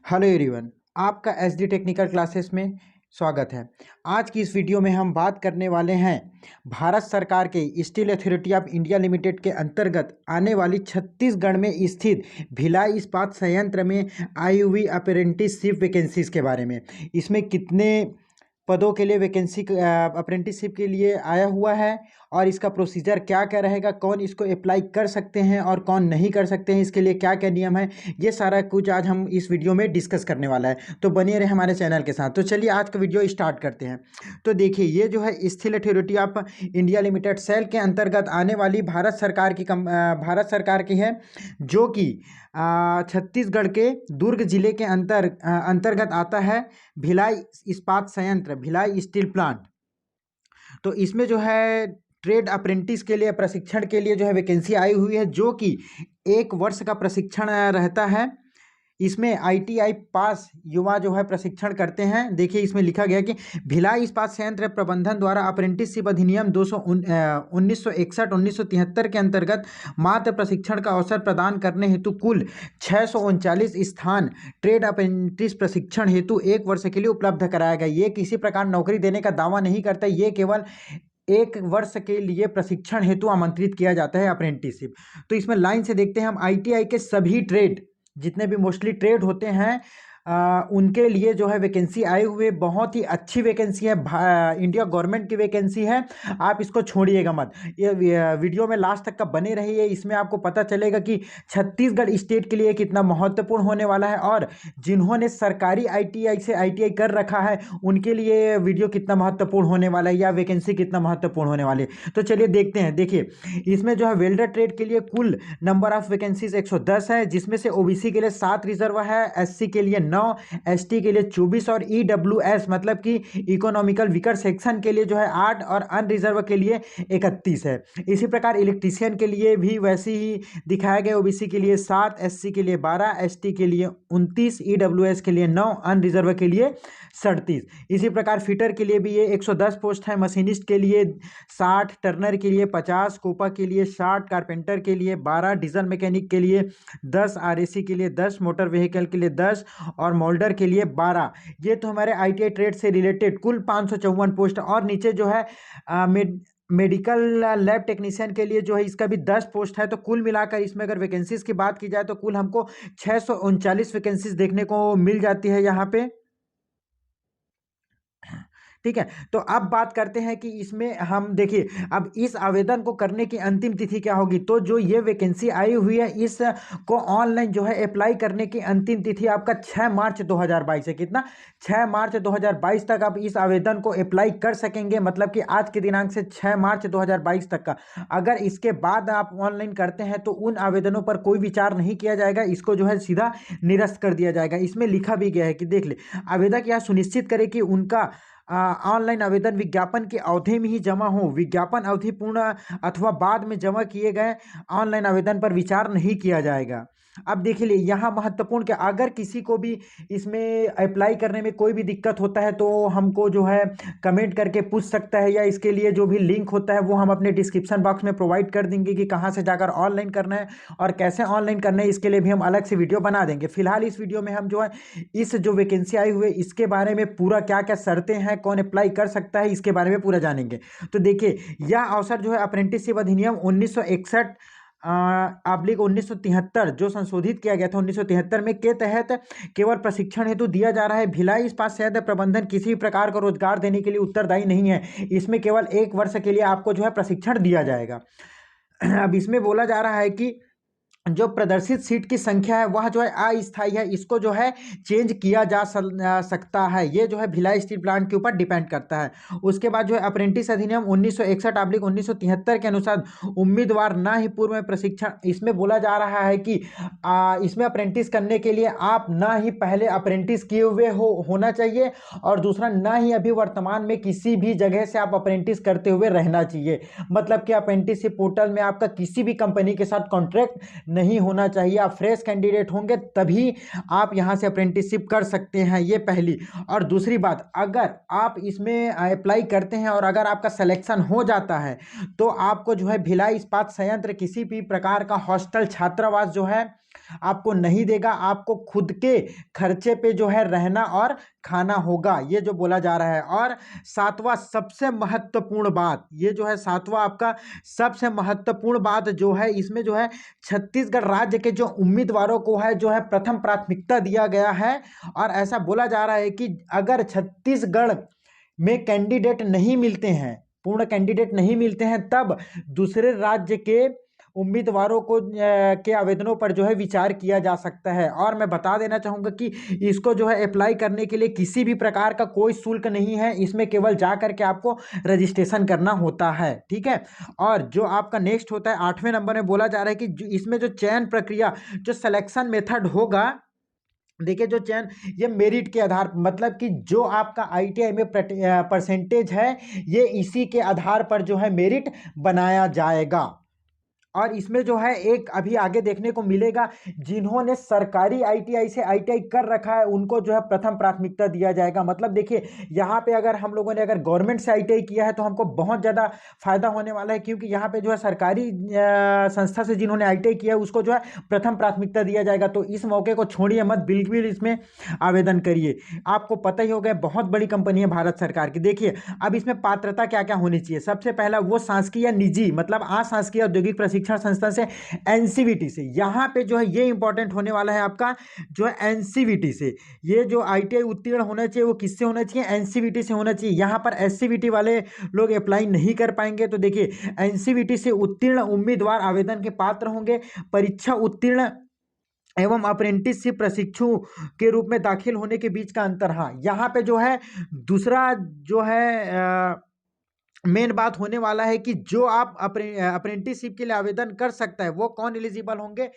Hello everyone, आपका SD technical classes में स्वागत है। आज की इस वीडियो में हम बात करने वाले हैं भारत सरकार के steel authority of India limited के अंतर्गत आने वाली छत्तीसगढ़ में स्थित भिलाई इस्पात संयंत्र में आई हुई अप्रेंटिसशिप वैकेंसीज के बारे में। इसमें कितने पदों के लिए वैकेंसी अप्रेंटिसशिप के लिए आया हुआ है और इसका प्रोसीजर क्या क्या रहेगा, कौन इसको अप्लाई कर सकते हैं और कौन नहीं कर सकते हैं, इसके लिए क्या क्या नियम है, ये सारा कुछ आज हम इस वीडियो में डिस्कस करने वाला है। तो बने रहे हमारे चैनल के साथ। तो चलिए आज का वीडियो स्टार्ट करते हैं। तो देखिए, ये जो है steel authority of India limited SAIL के अंतर्गत आने वाली भारत सरकार की है, जो कि छत्तीसगढ़ के दुर्ग जिले के अंतर्गत आता है। भिलाई इस्पात संयंत्र, भिलाई स्टील प्लांट। तो इसमें जो है ट्रेड अप्रेंटिस के लिए प्रशिक्षण के लिए जो है वैकेंसी आई हुई है, जो कि 1 वर्ष का प्रशिक्षण रहता है। इसमें आईटीआई पास युवा जो है प्रशिक्षण करते हैं। देखिए, इसमें लिखा गया कि भिलाई इस्पात संयंत्र प्रबंधन द्वारा अप्रेंटिसशिप अधिनियम 1961-1973 के अंतर्गत मात्र प्रशिक्षण का अवसर प्रदान करने हेतु कुल 639 स्थान ट्रेड अप्रेंटिस प्रशिक्षण हेतु 1 वर्ष के लिए उपलब्ध कराया गया। ये किसी प्रकार नौकरी देने का दावा नहीं करता, ये केवल 1 वर्ष के लिए प्रशिक्षण हेतु आमंत्रित किया जाता है अप्रेंटिसशिप। तो इसमें लाइन से देखते हैं हम, आईटीआई के सभी ट्रेड, जितने भी मोस्टली ट्रेड होते हैं, उनके लिए जो है वैकेंसी आए हुए। बहुत ही अच्छी वैकेंसी है, इंडिया गवर्नमेंट की वैकेंसी है। आप इसको छोड़िएगा मत, ये वीडियो में लास्ट तक का बने रहिए। इसमें आपको पता चलेगा कि छत्तीसगढ़ स्टेट के लिए कितना महत्वपूर्ण होने वाला है और जिन्होंने सरकारी आईटीआई से आईटीआई कर रखा है उनके लिए वीडियो कितना महत्वपूर्ण होने वाला है या वैकेंसी कितना महत्वपूर्ण होने वाली है। तो चलिए देखते हैं। देखिए, इसमें जो है वेल्डर ट्रेड के लिए कुल नंबर ऑफ वैकेंसीज 110 है, जिसमें से ओबीसी के लिए 7 रिजर्व है, एससी के लिए 9, एसटी के लिए 24 और ईडब्ल्यूएस मतलब कि इकोनॉमिकल वीकर सेक्शन के लिए जो है 8 और अनरिजर्व के लिए 31 है। इसी प्रकार इलेक्ट्रीशियन के लिए भी वैसे ही दिखाया गया। ओबीसी के लिए 7, एससी के लिए 12, एसटी के लिए 29, ईडब्ल्यूएस के लिए 9, अनरिजर्व के लिए 37। इसी प्रकार फिटर के लिए भी ये 110 पोस्ट है, मशीनिस्ट के लिए 60, टर्नर के लिए 50, कोपा के लिए 60, कारपेंटर के लिए 12, डीजल मैकेनिक के लिए 10, आरएसी के लिए 10, मोटर व्हीकल के लिए 10 और मोल्डर के लिए 12। ये तो हमारे आईटीआई ट्रेड से रिलेटेड कुल 554 पोस्ट। और नीचे जो है मेडिकल लैब टेक्नीशियन के लिए जो है इसका भी 10 पोस्ट है। तो कुल मिलाकर इसमें अगर वैकेंसीज की बात की जाए तो कुल हमको 639 वैकेंसीज देखने को मिल जाती है यहाँ पे। ठीक है, तो अब बात करते हैं कि इसमें हम देखिए, अब इस आवेदन को करने की अंतिम तिथि क्या होगी। तो जो ये वैकेंसी आई हुई है, इसको ऑनलाइन जो है अप्लाई करने की अंतिम तिथि आपका 6 मार्च 2022 है। कितना? 6 मार्च 2022 तक आप इस आवेदन को अप्लाई कर सकेंगे। मतलब कि आज के दिनांक से 6 मार्च 2022 तक का। अगर इसके बाद आप ऑनलाइन करते हैं तो उन आवेदनों पर कोई विचार नहीं किया जाएगा, इसको जो है सीधा निरस्त कर दिया जाएगा। इसमें लिखा भी गया है कि देख ले, आवेदक यह सुनिश्चित करे कि उनका ऑनलाइन आवेदन विज्ञापन की अवधि में ही जमा हो। विज्ञापन अवधि पूर्ण अथवा बाद में जमा किए गए ऑनलाइन आवेदन पर विचार नहीं किया जाएगा। अब देखिए, यहाँ महत्वपूर्ण क्या, अगर किसी को भी इसमें अप्लाई करने में कोई भी दिक्कत होता है तो हमको जो है कमेंट करके पूछ सकता है, या इसके लिए जो भी लिंक होता है वो हम अपने डिस्क्रिप्शन बॉक्स में प्रोवाइड कर देंगे कि कहाँ से जाकर ऑनलाइन करना है और कैसे ऑनलाइन करना है। इसके लिए भी हम अलग से वीडियो बना देंगे। फिलहाल इस वीडियो में हम जो है इस जो वैकेंसी आई हुई है इसके बारे में पूरा क्या क्या शर्तें हैं, कौन अप्लाई कर सकता है, इसके बारे में पूरा जानेंगे। तो देखिए, यह अवसर जो है अप्रेंटिसशिप अधिनियम 1961 ऑब्लिक 1973 जो संशोधित किया गया था 1973 में के तहत केवल प्रशिक्षण हेतु दिया जा रहा है। भिलाई इस्पात संयंत्र प्रबंधन किसी भी प्रकार का रोजगार देने के लिए उत्तरदायी नहीं है। इसमें केवल 1 वर्ष के लिए आपको जो है प्रशिक्षण दिया जाएगा। अब इसमें बोला जा रहा है कि जो प्रदर्शित सीट की संख्या है वह जो है अस्थायी है, इसको जो है चेंज किया जा सकता है। ये जो है भिलाई स्टील प्लांट के ऊपर डिपेंड करता है। उसके बाद जो है अप्रेंटिस अधिनियम 1961-1973 के अनुसार उम्मीदवार ना ही पूर्व में प्रशिक्षण, इसमें बोला जा रहा है कि इसमें अप्रेंटिस करने के लिए आप ना ही पहले अप्रेंटिस किए हुए होना चाहिए और दूसरा ना ही अभी वर्तमान में किसी भी जगह से आप अप्रेंटिस करते हुए रहना चाहिए। मतलब कि अप्रेंटिसशिप पोर्टल में आपका किसी भी कंपनी के साथ कॉन्ट्रैक्ट नहीं होना चाहिए। आप फ्रेश कैंडिडेट होंगे तभी आप यहां से अप्रेंटिसशिप कर सकते हैं, ये पहली। और दूसरी बात, अगर आप इसमें अप्लाई करते हैं और अगर आपका सिलेक्शन हो जाता है तो आपको जो है भिलाई इस्पात संयंत्र किसी भी प्रकार का हॉस्टल छात्रावास जो है आपको नहीं देगा, आपको खुद के खर्चे पे जो है रहना और खाना होगा, ये जो बोला जा रहा है। और सातवां सबसे महत्वपूर्ण बात, ये जो है सातवां आपका सबसे महत्वपूर्ण बात जो है, इसमें जो है छत्तीसगढ़ राज्य के जो उम्मीदवारों को है जो है प्रथम प्राथमिकता दिया गया है। और ऐसा बोला जा रहा है कि अगर छत्तीसगढ़ में कैंडिडेट नहीं मिलते हैं, पूर्ण कैंडिडेट नहीं मिलते हैं, तब दूसरे राज्य के उम्मीदवारों को के आवेदनों पर जो है विचार किया जा सकता है। और मैं बता देना चाहूँगा कि इसको जो है अप्लाई करने के लिए किसी भी प्रकार का कोई शुल्क नहीं है, इसमें केवल जा कर के आपको रजिस्ट्रेशन करना होता है, ठीक है। और जो आपका नेक्स्ट होता है 8वें नंबर में बोला जा रहा है कि इसमें जो चयन प्रक्रिया, जो सिलेक्शन मेथड होगा, देखिए जो चयन, ये मेरिट के आधार, मतलब कि जो आपका आईटीआई में परसेंटेज है, ये इसी के आधार पर जो है मेरिट बनाया जाएगा। और इसमें जो है एक अभी आगे देखने को मिलेगा, जिन्होंने सरकारी आईटीआई से आईटीआई कर रखा है उनको जो है प्रथम प्राथमिकता दिया जाएगा। मतलब देखिए यहाँ पे अगर हम लोगों ने अगर गवर्नमेंट से आईटीआई किया है तो हमको बहुत ज़्यादा फायदा होने वाला है, क्योंकि यहाँ पे जो है सरकारी संस्था से जिन्होंने आईटीआई किया है उसको जो है प्रथम प्राथमिकता दिया जाएगा। तो इस मौके को छोड़िए मत, बिल्कुल इसमें आवेदन करिए। आपको पता ही होगा बहुत बड़ी कंपनी है भारत सरकार की। देखिए अब इसमें पात्रता क्या क्या होनी चाहिए, सबसे पहला वो शासकीय या निजी, मतलब अशासकीय औद्योगिक प्रशिक्षण संस्था से, एनसीवीटी से। यहाँ पे जो है ये इंपॉर्टेंट होने वाला है आपका जो है एनसीवीटी से। ये जो आईटीआई उत्तीर्ण होना चाहिए वो किससे होना चाहिए, एनसीवीटी से होना चाहिए। यहाँ पर एससीवीटी वाले लोग अप्लाई नहीं कर पाएंगे। तो देखिए एनसीवीटी से उत्तीर्ण उम्मीदवार आवेदन के पात्र होंगे। परीक्षा उत्तीर्ण एवं अप्रेंटिसशिप प्रशिक्षु के रूप में दाखिल होने के बीच का अंतर, हाँ यहाँ पे जो है दूसरा जो है मेन बात होने वाला है कि जो आप अप्रेंटिसशिप के लिए आवेदन कर सकता है वो कौन एलिजिबल होंगे,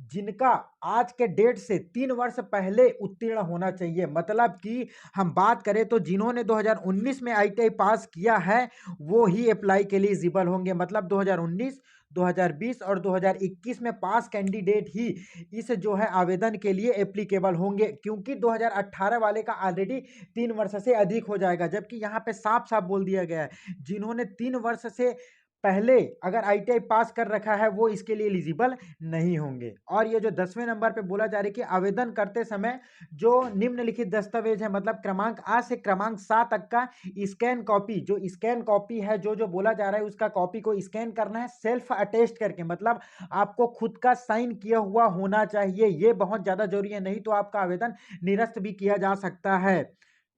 जिनका आज के डेट से 3 वर्ष पहले उत्तीर्ण होना चाहिए। मतलब कि हम बात करें तो जिन्होंने 2019 में आईटीआई पास किया है वो ही अप्लाई के लिए एलिजिबल होंगे। मतलब 2019, 2020 और 2021 में पास कैंडिडेट ही इस जो है आवेदन के लिए एप्लीकेबल होंगे, क्योंकि 2018 वाले का ऑलरेडी 3 वर्ष से अधिक हो जाएगा। जबकि यहाँ पे साफ साफ बोल दिया गया है जिन्होंने 3 वर्ष से पहले अगर आईटीआई पास कर रखा है वो इसके लिए एलिजिबल नहीं होंगे। और ये जो 10वें नंबर पे बोला जा रहा है कि आवेदन करते समय जो निम्नलिखित दस्तावेज है, मतलब क्रमांक आ से क्रमांक 7 तक का स्कैन कॉपी, जो स्कैन कॉपी है जो बोला जा रहा है उसका कॉपी को स्कैन करना है सेल्फ अटेस्ट करके, मतलब आपको खुद का साइन किया हुआ होना चाहिए। ये बहुत ज्यादा जरूरी है, नहीं तो आपका आवेदन निरस्त भी किया जा सकता है,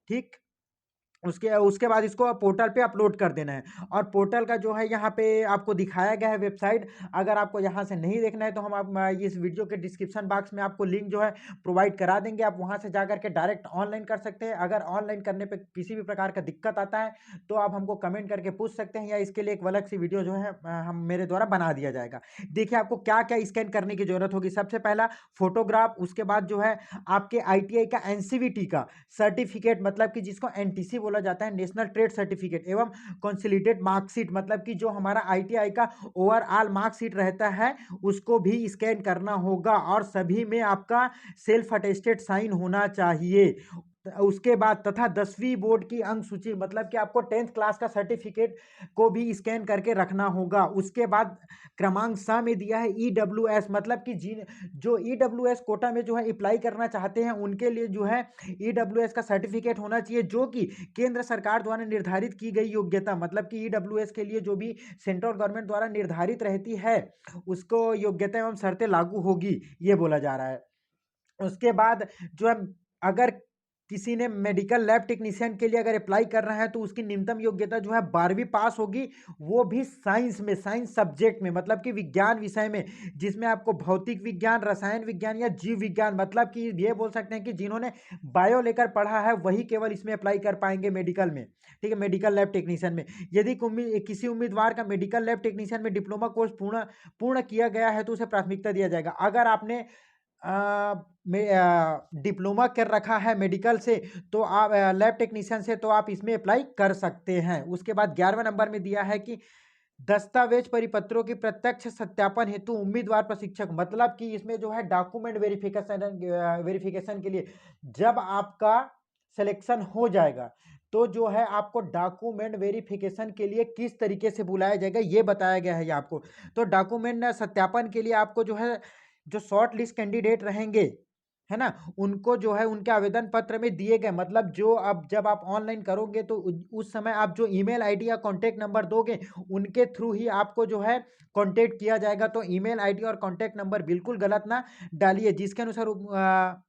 ठीक। उसके उसके बाद इसको पोर्टल पे अपलोड कर देना है। और पोर्टल का जो है यहाँ पे आपको दिखाया गया है वेबसाइट। अगर आपको यहाँ से नहीं देखना है तो हम आप इस वीडियो के डिस्क्रिप्शन बॉक्स में आपको लिंक जो है प्रोवाइड करा देंगे, आप वहाँ से जा करके डायरेक्ट ऑनलाइन कर सकते हैं। अगर ऑनलाइन करने पे किसी भी प्रकार का दिक्कत आता है तो आप हमको कमेंट करके पूछ सकते हैं, या इसके लिए एक अलग सी वीडियो जो है हम मेरे द्वारा बना दिया जाएगा। देखिए आपको क्या क्या स्कैन करने की जरूरत होगी। सबसे पहला फोटोग्राफ, उसके बाद जो है आपके आईटीआई का एनसीवीटी का सर्टिफिकेट, मतलब कि जिसको एनटीसी बोला जाता है, नेशनल ट्रेड सर्टिफिकेट, एवं कंसोलिडेटेड मार्कशीट, मतलब कि जो हमारा आईटीआई का ओवरऑल मार्कशीट रहता है उसको भी स्कैन करना होगा। और सभी में आपका सेल्फ अटेस्टेड साइन होना चाहिए। उसके बाद तथा 10वीं बोर्ड की अंक सूची, मतलब कि आपको 10th क्लास का सर्टिफिकेट को भी स्कैन करके रखना होगा। उसके बाद क्रमांक सा में दिया है ईडब्ल्यूएस, मतलब कि जो ईडब्ल्यूएस कोटा में जो है अप्लाई करना चाहते हैं उनके लिए जो है ईडब्ल्यूएस का सर्टिफिकेट होना चाहिए, जो कि केंद्र सरकार द्वारा निर्धारित की गई योग्यता, मतलब कि ईडब्ल्यूएस के लिए जो भी सेंट्रल गवर्नमेंट द्वारा निर्धारित रहती है उसको योग्यता एवं शर्तें लागू होगी, ये बोला जा रहा है। उसके बाद जो है अगर किसी ने मेडिकल लैब टेक्नीशियन के लिए अगर अप्लाई कर रहा है तो उसकी न्यूनतम योग्यता जो है 12वीं पास होगी, वो भी साइंस में, साइंस सब्जेक्ट में, मतलब कि विज्ञान विषय में, जिसमें आपको भौतिक विज्ञान, रसायन विज्ञान या जीव विज्ञान, मतलब कि ये बोल सकते हैं कि जिन्होंने बायो लेकर पढ़ा है वही केवल इसमें अप्लाई कर पाएंगे मेडिकल में, ठीक है, मेडिकल लैब टेक्नीशियन में। यदि किसी उम्मीदवार का मेडिकल लैब टेक्नीशियन में डिप्लोमा कोर्स पूर्ण किया गया है तो उसे प्राथमिकता दिया जाएगा। अगर आपने डिप्लोमा कर रखा है मेडिकल से तो आप लैब टेक्नीशियन से, तो आप इसमें अप्लाई कर सकते हैं। उसके बाद 11वें नंबर में दिया है कि दस्तावेज परिपत्रों की प्रत्यक्ष सत्यापन हेतु उम्मीदवार प्रशिक्षक, मतलब कि इसमें जो है डॉक्यूमेंट वेरिफिकेशन के लिए जब आपका सिलेक्शन हो जाएगा तो जो है आपको डॉक्यूमेंट वेरिफिकेशन के लिए किस तरीके से बुलाया जाएगा ये बताया गया है ये आपको। तो डॉक्यूमेंट सत्यापन के लिए आपको जो है जो शॉर्ट लिस्ट कैंडिडेट रहेंगे, है ना, उनको जो है उनके आवेदन पत्र में दिए गए, मतलब जो अब जब आप ऑनलाइन करोगे तो उस समय आप जो ईमेल आईडी या कॉन्टैक्ट नंबर दोगे उनके थ्रू ही आपको जो है कॉन्टैक्ट किया जाएगा। तो ईमेल आईडी और कॉन्टैक्ट नंबर बिल्कुल गलत ना डालिए, जिसके अनुसार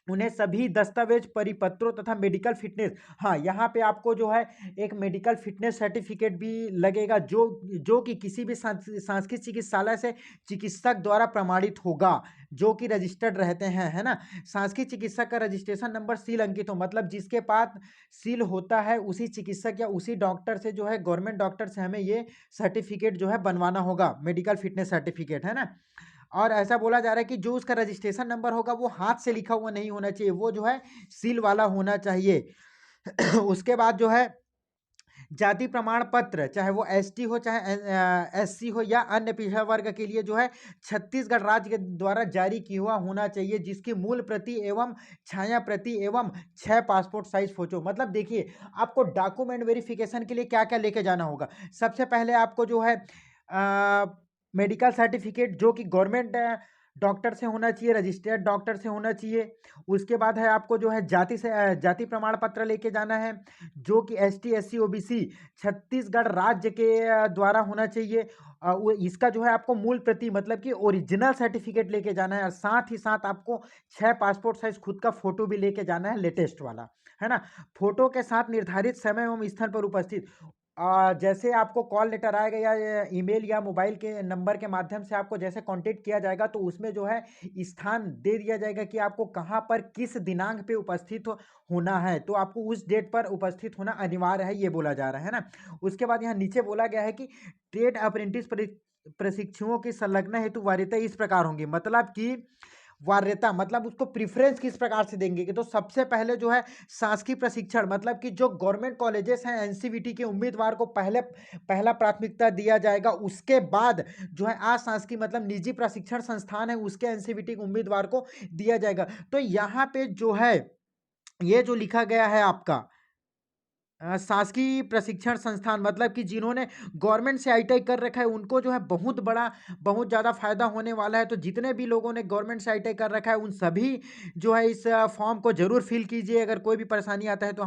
उन्हें सभी दस्तावेज, परिपत्रों तथा मेडिकल फिटनेस, हाँ, यहाँ पे आपको जो है एक मेडिकल फिटनेस सर्टिफिकेट भी लगेगा, जो जो कि किसी भी सांस्कृतिक चिकित्सालय से चिकित्सक द्वारा प्रमाणित होगा, जो कि रजिस्टर्ड रहते हैं, है ना। सांस्कृतिक चिकित्सक का रजिस्ट्रेशन नंबर सील अंकित हो, मतलब जिसके पास सील होता है उसी चिकित्सक या उसी डॉक्टर से जो है, गवर्नमेंट डॉक्टर से हमें ये सर्टिफिकेट जो है बनवाना होगा, मेडिकल फिटनेस सर्टिफिकेट, है ना। और ऐसा बोला जा रहा है कि जो उसका रजिस्ट्रेशन नंबर होगा वो हाथ से लिखा हुआ नहीं होना चाहिए, वो जो है सील वाला होना चाहिए। उसके बाद जो है जाति प्रमाण पत्र, चाहे वो एसटी हो चाहे एससी हो या अन्य पिछड़ा वर्ग के लिए जो है छत्तीसगढ़ राज्य के द्वारा जारी किया हुआ होना चाहिए, जिसकी मूल प्रति एवं छाया प्रति एवं 6 पासपोर्ट साइज फोटो। मतलब देखिए, आपको डॉक्यूमेंट वेरिफिकेशन के लिए क्या क्या लेके जाना होगा। सबसे पहले आपको जो है मेडिकल सर्टिफिकेट, जो कि गवर्नमेंट डॉक्टर से होना चाहिए, रजिस्टर्ड डॉक्टर से होना चाहिए। उसके बाद है आपको जो है जाति प्रमाण पत्र लेके जाना है, जो कि एसटी एससी ओबीसी छत्तीसगढ़ राज्य के द्वारा होना चाहिए। इसका जो है आपको मूल प्रति, मतलब कि ओरिजिनल सर्टिफिकेट लेके जाना है, और साथ ही साथ आपको 6 पासपोर्ट साइज खुद का फोटो भी लेके जाना है, लेटेस्ट वाला, है ना। फोटो के साथ निर्धारित समय एवं स्थल पर उपस्थित, जैसे आपको कॉल लेटर आएगा या ईमेल या मोबाइल के नंबर के माध्यम से आपको जैसे कांटेक्ट किया जाएगा, तो उसमें जो है स्थान दे दिया जाएगा कि आपको कहाँ पर किस दिनांक पे उपस्थित होना है, तो आपको उस डेट पर उपस्थित होना अनिवार्य है, ये बोला जा रहा है ना। उसके बाद यहाँ नीचे बोला गया है कि ट्रेड अप्रेंटिस प्रशिक्षुओं की संलग्न हेतु वरीयता इस प्रकार होंगी, मतलब कि वार्यता मतलब उसको प्रेफरेंस किस प्रकार से देंगे, कि तो सबसे पहले जो है शासकीय प्रशिक्षण, मतलब कि जो गवर्नमेंट कॉलेजेस हैं एनसीवीटी के उम्मीदवार को पहला प्राथमिकता दिया जाएगा। उसके बाद जो है अशासकीय मतलब निजी प्रशिक्षण संस्थान है उसके एनसीवीटी के उम्मीदवार को दिया जाएगा। तो यहाँ पे जो है ये जो लिखा गया है आपका शासकीय प्रशिक्षण संस्थान, मतलब कि जिन्होंने गवर्नमेंट से आईटीआई कर रखा है उनको जो है बहुत ज़्यादा फायदा होने वाला है। तो जितने भी लोगों ने गवर्नमेंट से आईटीआई कर रखा है उन सभी जो है इस फॉर्म को जरूर फिल कीजिए। अगर कोई भी परेशानी आता है तो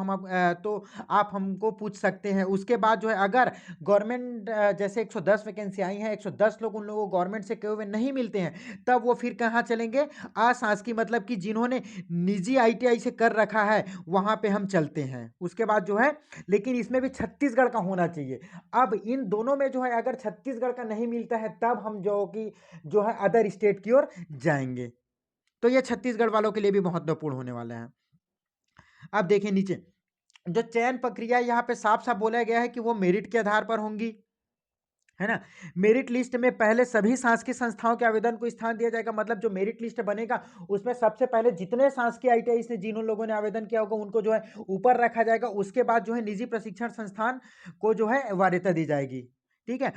तो आप हमको पूछ सकते हैं। उसके बाद जो है अगर गवर्नमेंट जैसे 110 वैकेंसी आई हैं, 110 लोग उन लोगों को गवर्नमेंट से किए हुए नहीं मिलते हैं, तब वो फिर कहाँ चलेंगे, अशासकीय मतलब कि जिन्होंने निजी आईटीआई से कर रखा है वहाँ पे हम चलते हैं। उसके बाद जो है, लेकिन इसमें भी छत्तीसगढ़ का होना चाहिए। अब इन दोनों में जो है अगर छत्तीसगढ़ का नहीं मिलता है तब हम जो है अदर स्टेट की ओर जाएंगे। तो ये छत्तीसगढ़ वालों के लिए भी महत्वपूर्ण होने वाला है। अब देखिए नीचे जो चयन प्रक्रिया यहाँ पे साफ साफ बोला गया है कि वो मेरिट के आधार पर होंगी, है ना। मेरिट लिस्ट में पहले सभी शासकीय संस्थाओं के आवेदन को स्थान दिया जाएगा, मतलब जो मेरिट लिस्ट बनेगा उसमें सबसे पहले जितने शासकीय आईटीआई से जिन लोगों ने आवेदन किया होगा उनको जो है ऊपर रखा जाएगा। उसके बाद जो है निजी प्रशिक्षण संस्थान को जो है वरीयता दी जाएगी, ठीक है।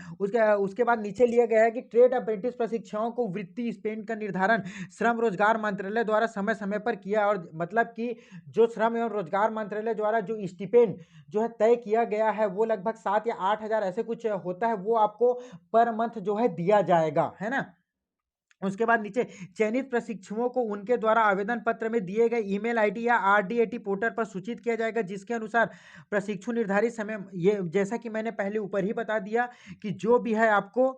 उसके बाद नीचे लिया गया है कि ट्रेड अप्रेंटिस प्रशिक्षुओं को वृत्ति स्पेंड का निर्धारण श्रम रोजगार मंत्रालय द्वारा समय समय पर किया, और मतलब कि जो श्रम एवं रोजगार मंत्रालय द्वारा जो स्टिपेंड जो है तय किया गया है वो लगभग 7 या 8 हज़ार ऐसे कुछ होता है, वो आपको पर मंथ जो है दिया जाएगा, है ना। उसके बाद नीचे चयनित प्रशिक्षुओं को उनके द्वारा आवेदन पत्र में दिए गए ईमेल आईडी या आरडीएटी पोर्टल पर सूचित किया जाएगा, जिसके अनुसार प्रशिक्षु निर्धारित समय, ये जैसा कि मैंने पहले ऊपर ही बता दिया कि जो भी है आपको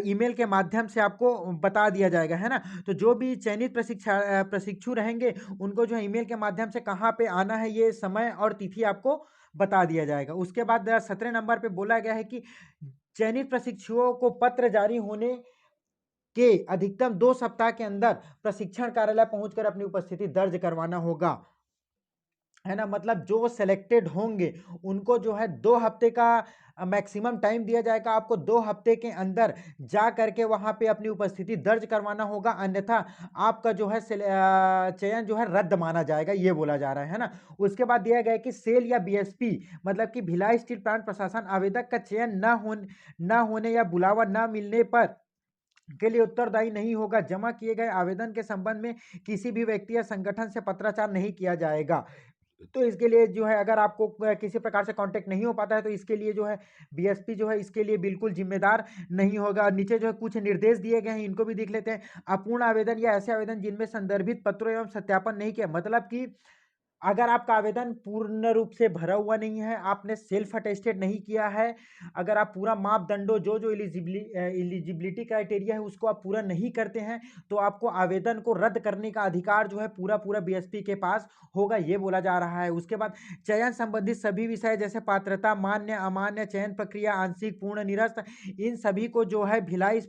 ईमेल के माध्यम से आपको बता दिया जाएगा, है ना। तो जो भी चयनित प्रशिक्षु रहेंगे उनको जो है ईमेल के माध्यम से कहाँ पे आना है ये समय और तिथि आपको बता दिया जाएगा। उसके बाद 17 नंबर पे बोला गया है कि चयनित प्रशिक्षुओं को पत्र जारी होने के अधिकतम 2 सप्ताह के अंदर प्रशिक्षण कार्यालय पहुंचकर अपनी उपस्थिति दर्ज करवाना होगा, है ना। मतलब जो सेलेक्टेड होंगे उनको जो है 2 हफ्ते का मैक्सिमम टाइम दिया जाएगा, आपको 2 हफ्ते के अंदर जा करके वहां पे अपनी उपस्थिति दर्ज करवाना होगा, अन्यथा आपका जो है चयन जो है रद्द माना जाएगा, ये बोला जा रहा है ना। उसके बाद दिया गया है कि सेल या बीएसपी मतलब कि भिलाई स्टील प्लांट प्रशासन आवेदक का चयन न होने या बुलावा न मिलने पर के लिए उत्तरदायी नहीं होगा। जमा किए गए आवेदन के संबंध में किसी भी व्यक्ति या संगठन से पत्राचार नहीं किया जाएगा। तो इसके लिए जो है अगर आपको किसी प्रकार से कांटेक्ट नहीं हो पाता है तो इसके लिए जो है बीएसपी जो है इसके लिए बिल्कुल जिम्मेदार नहीं होगा। और नीचे जो है कुछ निर्देश दिए गए हैं, इनको भी देख लेते हैं। अपूर्ण आवेदन या ऐसे आवेदन जिनमें संदर्भित पत्रों एवं सत्यापन नहीं किया, मतलब कि अगर आपका आवेदन पूर्ण रूप से भरा हुआ नहीं है, आपने सेल्फ अटेस्टेड नहीं किया है, अगर आप पूरा मापदंडों जो एलिजिबिलिटी क्राइटेरिया है उसको आप पूरा नहीं करते हैं, तो आपको आवेदन को रद्द करने का अधिकार जो है पूरा पूरा बीएसपी के पास होगा, ये बोला जा रहा है। उसके बाद चयन संबंधित सभी विषय जैसे पात्रता, मान्य अमान्य, चयन प्रक्रिया, आंशिक, पूर्ण, निरस्त, इन सभी को जो है भिलाई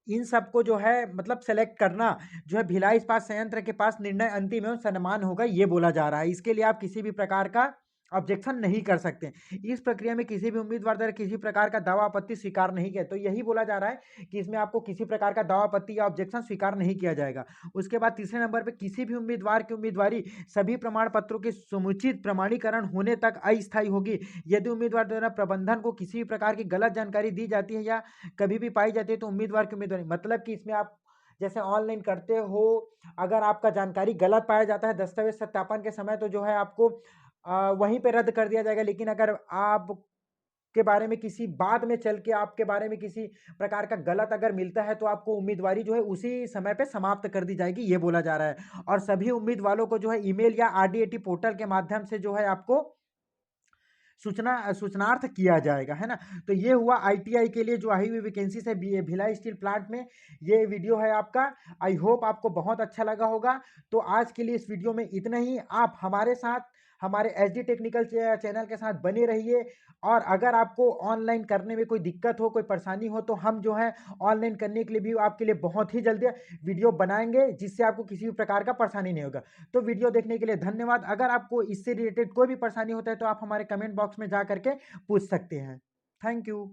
इन सबको जो है मतलब सेलेक्ट करना जो है भिलाई इस्पात संयंत्र के पास निर्णय अंतिम एवं सन्मान होगा, ये बोला जा रहा है। इसके लिए आप किसी भी प्रकार का ऑब्जेक्शन नहीं कर सकते। इस प्रक्रिया में किसी भी उम्मीदवार द्वारा किसी प्रकार का दावा आपत्ति स्वीकार नहीं किया, तो यही बोला जा रहा है कि इसमें आपको किसी प्रकार का दावा आपत्ति या ऑब्जेक्शन स्वीकार नहीं किया जाएगा। उसके बाद तीसरे नंबर पे किसी भी उम्मीदवार की उम्मीदवारी सभी प्रमाण पत्रों के समुचित प्रमाणीकरण होने तक अस्थायी होगी। यदि उम्मीदवार द्वारा प्रबंधन को किसी भी प्रकार की गलत जानकारी दी जाती है या कभी भी पाई जाती है तो उम्मीदवार की उम्मीदवारी, मतलब कि इसमें आप जैसे ऑनलाइन करते हो, अगर आपका जानकारी गलत पाया जाता है दस्तावेज सत्यापन के समय, तो जो है आपको वहीं पे रद्द कर दिया जाएगा। लेकिन अगर आप के बारे में किसी बाद में चल के आपके बारे में किसी प्रकार का गलत अगर मिलता है तो आपको उम्मीदवारी जो है उसी समय पे समाप्त कर दी जाएगी, ये बोला जा रहा है। और सभी उम्मीदवारों को जो है ईमेल या आरडीएटी पोर्टल के माध्यम से जो है आपको सूचनार्थ किया जाएगा, है ना। तो ये हुआ आईटीआई के लिए जो आई हुई वैकेंसी है भिलाई स्टील प्लांट में, ये वीडियो है आपका। आई होप आपको बहुत अच्छा लगा होगा। तो आज के लिए इस वीडियो में इतना ही। आप हमारे साथ हमारे एचडी टेक्निकल चैनल के साथ बने रहिए। और अगर आपको ऑनलाइन करने में कोई दिक्कत हो, कोई परेशानी हो, तो हम जो है ऑनलाइन करने के लिए भी आपके लिए बहुत ही जल्दी वीडियो बनाएंगे जिससे आपको किसी भी प्रकार का परेशानी नहीं होगा। तो वीडियो देखने के लिए धन्यवाद। अगर आपको इससे रिलेटेड कोई भी परेशानी होता है तो आप हमारे कमेंट बॉक्स में जा करके पूछ सकते हैं। Thank you.